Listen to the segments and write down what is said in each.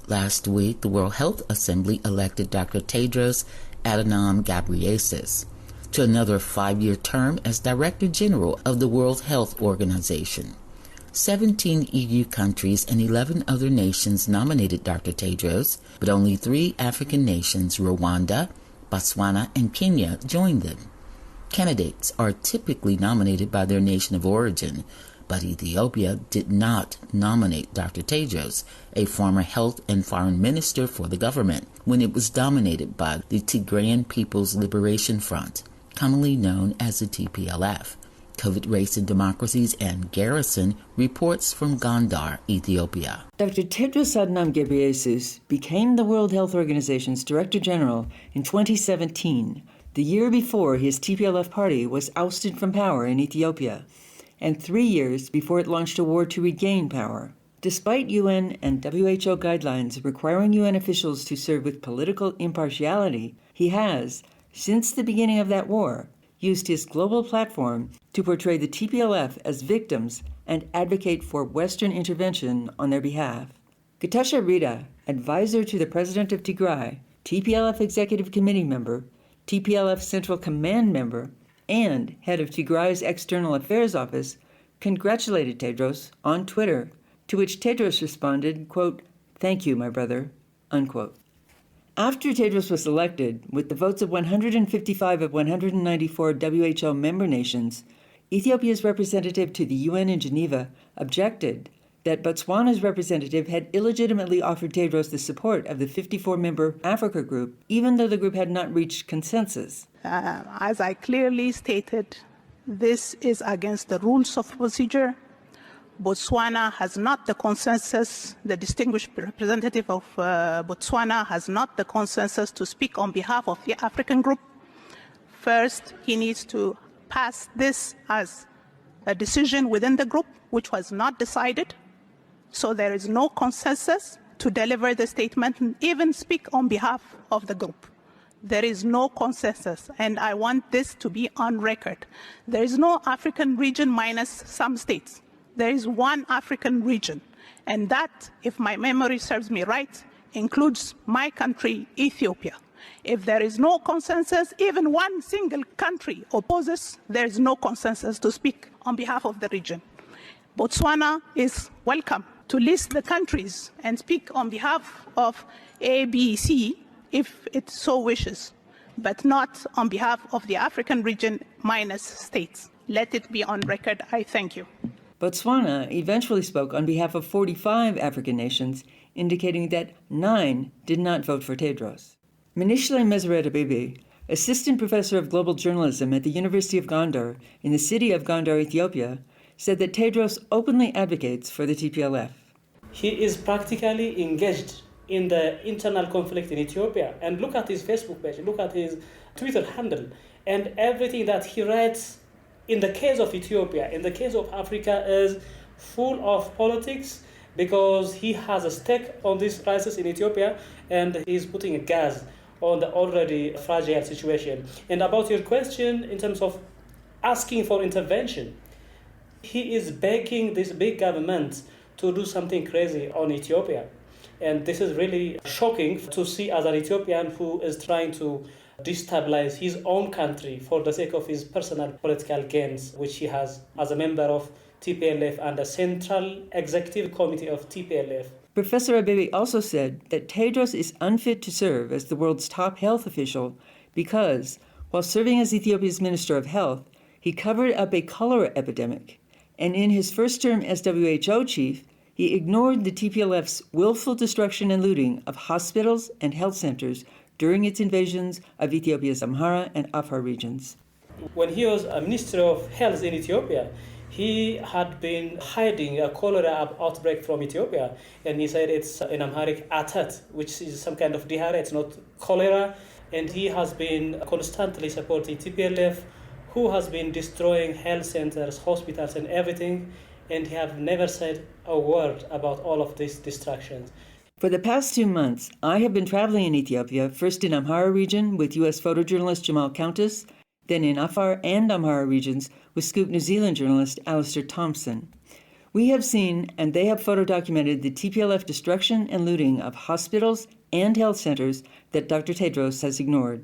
Last week, the World Health Assembly elected Dr. Tedros Adhanom Ghebreyesus to another 5-year term as Director General of the World Health Organization. 17 EU countries and 11 other nations nominated Dr. Tedros, but only 3 African nations, Rwanda, Botswana, and Kenya, joined them. Candidates are typically nominated by their nation of origin, but Ethiopia did not nominate Dr. Tedros, a former health and foreign minister for the government, when it was dominated by the Tigrayan Peoples Liberation Front, commonly known as the TPLF. COVID Race and Democracies and Garrison reports from Gondar, Ethiopia. Dr. Tedros Adhanom Ghebreyesus became the World Health Organization's Director General in 2017, the year before his TPLF party was ousted from power in Ethiopia, and 3 years before it launched a war to regain power. Despite UN and WHO guidelines requiring UN officials to serve with political impartiality, he has, since the beginning of that war, used his global platform to portray the TPLF as victims and advocate for Western intervention on their behalf. Getasha Rita, advisor to the President of Tigray, TPLF Executive Committee member, TPLF Central Command member, and head of Tigray's External Affairs Office, congratulated Tedros on Twitter, to which Tedros responded, quote, "Thank you, my brother," unquote. After Tedros was elected, with the votes of 155 of 194 WHO member nations, Ethiopia's representative to the UN in Geneva objected that Botswana's representative had illegitimately offered Tedros the support of the 54-member Africa group, even though the group had not reached consensus. As I clearly stated, this is against the rules of procedure. Botswana has not the consensus. The distinguished representative of Botswana has not the consensus to speak on behalf of the African group. First, he needs to pass this as a decision within the group, which was not decided. So there is no consensus to deliver the statement and even speak on behalf of the group. There is no consensus, and I want this to be on record. There is no African region minus some states. There is one African region, and that, if my memory serves me right, includes my country, Ethiopia. If there is no consensus, even one single country opposes, there is no consensus to speak on behalf of the region. Botswana is welcome to list the countries and speak on behalf of A, B, C, if it so wishes, but not on behalf of the African region minus states. Let it be on record. I thank you. Botswana eventually spoke on behalf of 45 African nations, indicating that 9 did not vote for Tedros. Manishle Meseret-Abebe, assistant professor of global journalism at the University of Gondar in the city of Gondar, Ethiopia, said that Tedros openly advocates for the TPLF. He is practically engaged in the internal conflict in Ethiopia. And look at his Facebook page, look at his Twitter handle, and everything that he writes in the case of Ethiopia, in the case of Africa, is full of politics, because he has a stake on this crisis in Ethiopia, and he's putting a gas on the already fragile situation. And about your question in terms of asking for intervention, he is begging this big government to do something crazy on Ethiopia. And this is really shocking to see as an Ethiopian who is trying to destabilize his own country for the sake of his personal political gains, which he has as a member of TPLF and the Central Executive Committee of TPLF. Professor Abebe also said that Tedros is unfit to serve as the world's top health official because, while serving as Ethiopia's Minister of Health, he covered up a cholera epidemic. And in his first term as WHO chief, he ignored the TPLF's willful destruction and looting of hospitals and health centers during its invasions of Ethiopia's Amhara and Afar regions. When he was a Minister of Health in Ethiopia, he had been hiding a cholera outbreak from Ethiopia, and he said it's an Amharic atat, which is some kind of diarrhea, it's not cholera. And he has been constantly supporting TPLF, who has been destroying health centers, hospitals, and everything, and he have never said a word about all of these destructions. For the past 2 months, I have been traveling in Ethiopia, first in Amhara region with U.S. photojournalist Jamal Countess, then in Afar and Amhara regions with Scoop New Zealand journalist Alistair Thompson. We have seen and they have photo-documented the TPLF destruction and looting of hospitals and health centers that Dr. Tedros has ignored.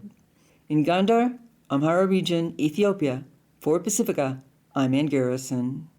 In Gondar, Amhara region, Ethiopia, for Pacifica, I'm Ann Garrison.